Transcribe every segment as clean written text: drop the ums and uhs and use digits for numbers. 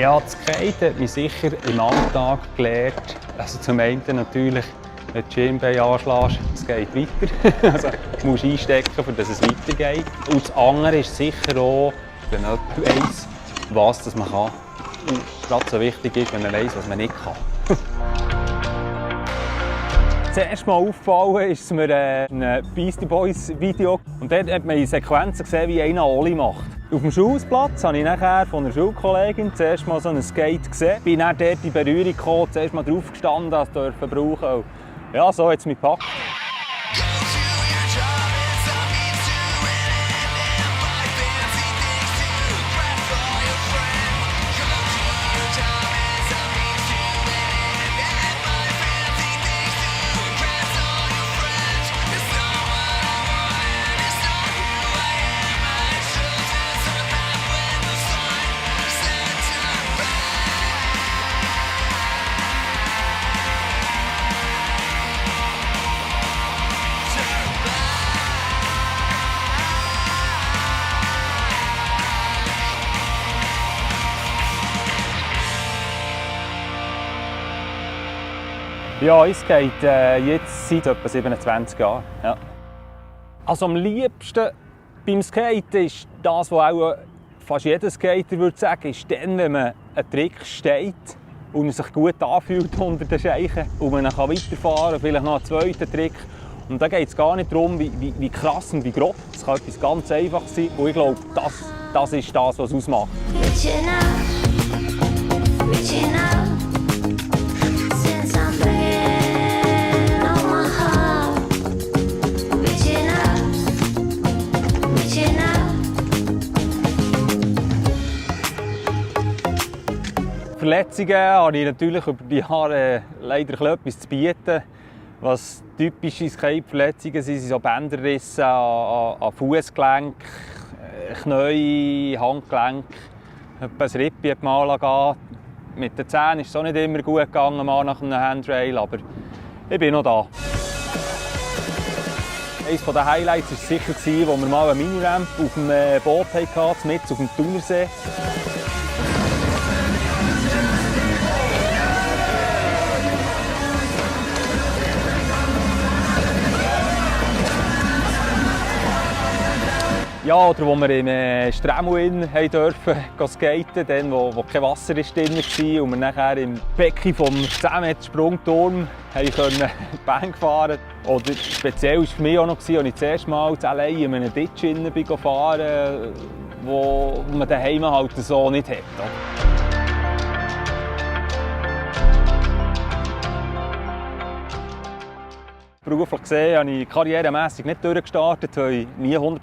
Ja, das Skaten hat mich sicher im Alltag gelehrt. Also zum einen natürlich, wenn du die Schienbeine anschlägst, es geht weiter. Also du musst einstecken, damit es weitergeht. Und das andere ist sicher auch, wenn jemand weiss, was man kann. Und gerade so wichtig ist, wenn man weiss, was man nicht kann. Zuerst mal aufgefallen ist mir ein Beastie Boys Video. Und dort hat man in Sequenzen gesehen, wie einer Ollie macht. Auf dem Schulplatz habe ich nachher von einer Schulkollegin zuerst mal so ein Skate gesehen. Bin dann dort in Berührung gekommen, zuerst mal drauf gestanden, das dürfen brauchen. Ja, so hat es mich gepackt. Ja, ich skate jetzt seit etwa 27 Jahren. Ja. Also am liebsten beim Skaten ist das, was auch fast jeder Skater würde sagen, ist dann, wenn man einen Trick steht und er sich gut anfühlt unter den Scheichen und man dann weiterfahren kann, vielleicht noch einen zweiten Trick. Und da geht es gar nicht darum, wie krass und wie grob. Es kann etwas ganz einfach sein. Und ich glaube, das ist das, was es ausmacht. Verletzungen habe ich natürlich über die Jahre leider etwas zu bieten. Was typische Skate-Verletzungen sind so Bänderrisse an Fußgelenk, Knie, Handgelenk. Ein Rippe hat mal gehen. Mit den Zähnen ist es auch nicht immer gut gegangen mal nach einem Handrail, aber ich bin noch da. Eines der Highlights war sicher, als wir mal eine Miniramp auf dem Boot hatten, mitten auf dem Thunersee. Ja, oder wo wir im Stremel durften skaten, dann, wo kein Wasser drin war und wir nachher im Becken vom 10 Meter Sprungturm die Bank fahren. Oder speziell war für mich auch noch, als ich das erste Mal allein in einem Ditch fahren, wo man daheim halt so nicht hat. Beruflich gesehen habe ich karrieremässig nicht durchgestartet, weil ich nie 100%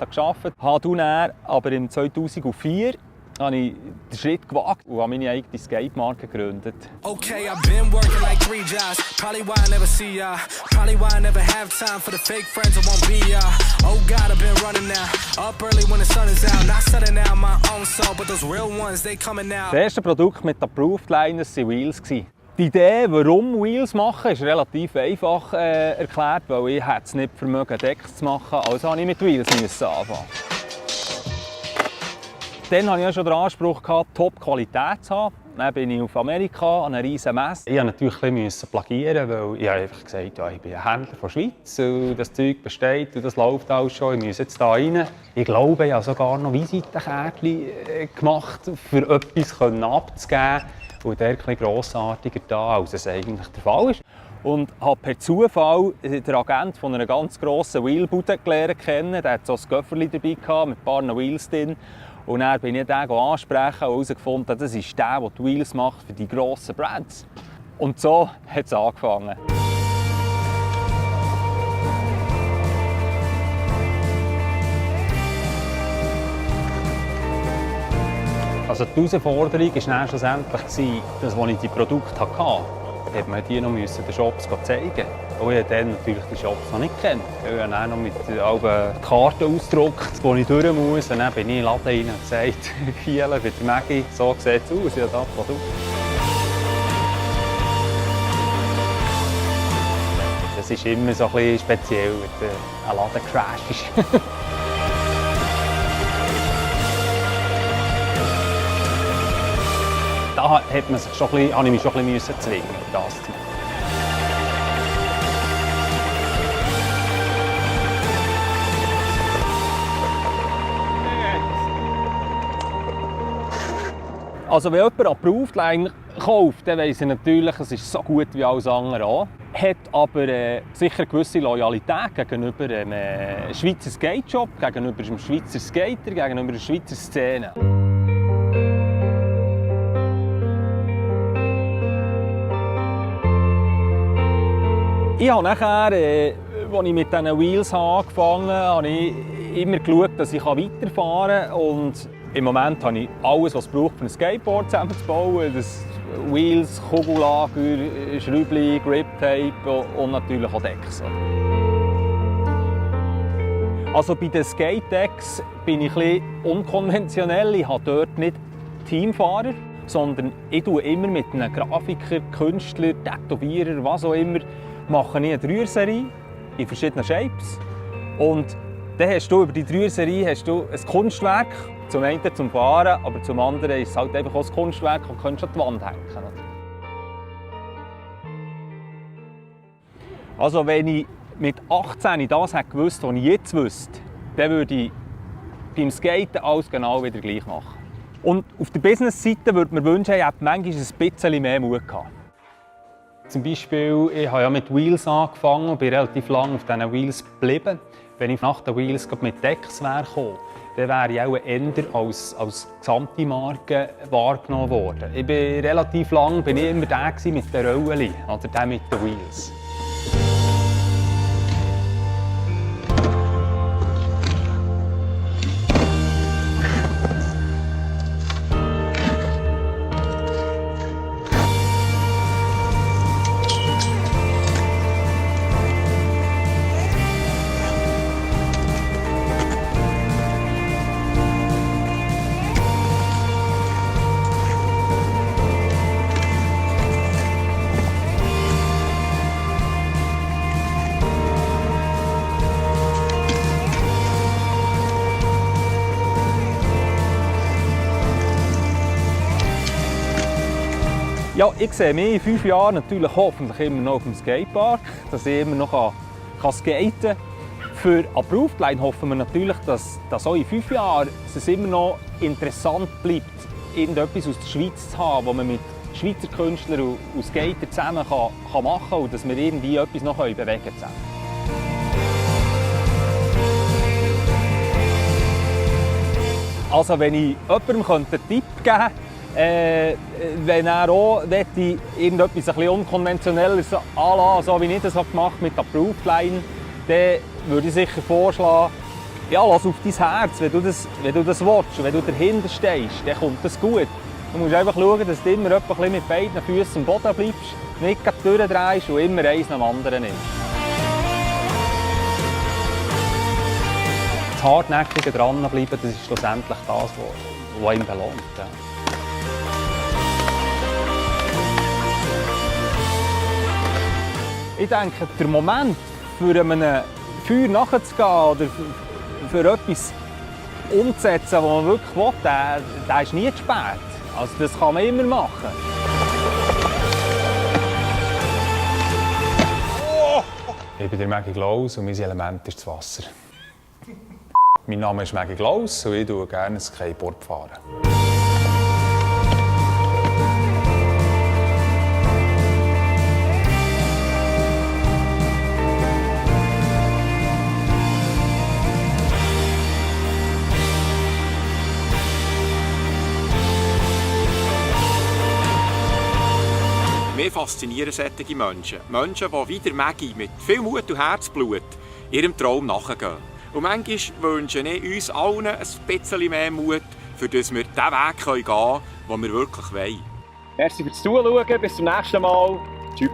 gearbeitet habe. Dann aber im 2004 habe ich den Schritt gewagt und habe meine eigene Skate-Marke gegründet. Okay, I've been working like 3 jobs. Probably why I never see ya. Probably why I never have time for the fake friends I won't be ya. Oh God, I've been running now. Up early when the sun is out. Not setting out my own soul, but those real ones, they coming out. Das erste Produkt mit Approved Liners waren Wheels. Die Idee, warum Wheels machen, ist relativ einfach erklärt, weil ich es nicht vermögen, Decks zu machen, also musste ich mit Wheels anfangen. Dann hatte ich schon den Anspruch, Top-Qualität zu haben. Dann bin ich auf Amerika an einer riesen Messe. Ich musste natürlich ein bisschen plagieren, weil ich einfach gesagt habe, ich bin ein Händler von der Schweiz und das Zeug besteht und das läuft alles schon, ich muss jetzt hier rein. Ich glaube, ich habe sogar noch Visitenkärtchen gemacht, für etwas abzugeben. Und der etwas grossartiger da, als es eigentlich der Fall ist. Und habe per Zufall den Agent von einer ganz grossen Wheelbude kennen. Der hatte so ein Köfferchen dabei gehabt, mit ein paar Wheels drin. Und dann bin ich den ansprechen und herausgefunden, das ist der die Wheels macht für die grossen Brands. Und so hat es angefangen. Also die Herausforderung war schlussendlich, dass, als ich die Produkte hatte, hat man die noch den Shops zeigen. Und ich dann natürlich die Shops noch nicht kennt. Ich habe dann noch mit Karten ausgedruckt, wo ich durch muss. Und dann bin ich in den Laden rein und gesagt, hier bei der Maggi, so sieht es aus, ja, das Produkt. Das ist immer so ein bisschen speziell, wenn ein Laden crasht. da habe ich mich schon ein bisschen zwingen, das zu machen. Also wenn jemand eine Approved-Line kauft, dann weiss er natürlich, es ist so gut wie alles andere auch. Hat aber sicher eine gewisse Loyalität gegenüber dem Schweizer Skate-Shop, gegenüber dem Schweizer Skater, gegenüber der Schweizer Szene. Ich habe nachher, als ich mit diesen Wheels angefangen habe, ich immer geschaut, dass ich weiterfahren kann. Und im Moment habe ich alles, was es braucht, um ein Skateboard zusammenzubauen. Das Wheels, Kugellager, Schräubchen, Grip-Tape und natürlich auch Decks. Also bei den Skate-Decks bin ich etwas unkonventionell. Ich habe dort nicht Teamfahrer, sondern ich mache immer mit einem Grafiker, Künstler, Tätowierer, was auch immer, mache ich eine Dreier-Serie in verschiedenen Shapes. Und dann hast du über die Dreier-Serie ein Kunstwerk, zum einen zum Fahren, aber zum anderen ist es halt einfach auch ein Kunstwerk und kannst an die Wand hängen. Also wenn ich mit 18 das gewusst hätte, was ich jetzt wüsste, dann würde ich beim Skaten alles genau wieder gleich machen. Und auf der Business-Seite würde ich mir wünschen, ich hätte manchmal ein bisschen mehr Mut gehabt. Zum Beispiel, ich habe ja mit Wheels angefangen und bin relativ lange auf diesen Wheels geblieben. Wenn ich nach den Wheels mit Decks gekommen wäre, dann wäre ich auch eher als gesamte Marke wahrgenommen worden. Ich bin relativ lang immer der mit den Rollen, oder der mit den Wheels. Ja, ich sehe mich in 5 Jahren natürlich hoffentlich immer noch auf dem Skatepark, dass ich immer noch skaten kann. Für Approved Line hoffen wir natürlich, dass auch in 5 Jahren es immer noch interessant bleibt, irgendetwas aus der Schweiz zu haben, das man mit Schweizer Künstlern und Skatern zusammen kann machen kann und dass wir irgendwie etwas noch bewegen können. Also wenn ich jemandem einen Tipp geben könnte, wenn er auch irgendetwas ein bisschen Unkonventionelles anlassen, so wie ich das gemacht habe mit der Approved Line, dann würde ich sicher vorschlagen, ja, lass auf dein Herz, wenn du das willst und wenn du dahinter stehst, dann kommt das gut. Du musst einfach schauen, dass du immer mit beiden Füßen am Boden bleibst, nicht durchdrehst und immer eins nach dem anderen nimmst. Das hartnäckige Dranbleiben, das ist schlussendlich das, was ihn belohnt. Ja. Ich denke, der Moment, für einem Feuer nachzugehen oder für etwas umzusetzen, was man wirklich will, der ist nie zu spät. Also das kann man immer machen. Ich bin der Maggie Glaus und mein Element ist das Wasser. Mein Name ist Maggie Glaus und ich fahre gerne Skateboard. Mich faszinieren solche Menschen. Menschen, die wie der Maggie mit viel Mut und Herzblut ihrem Traum nachgehen. Und manchmal wünsche ich uns allen ein bisschen mehr Mut, für dass wir den Weg gehen können, den wir wirklich wollen. Merci fürs Zuschauen, bis zum nächsten Mal. Tschüss.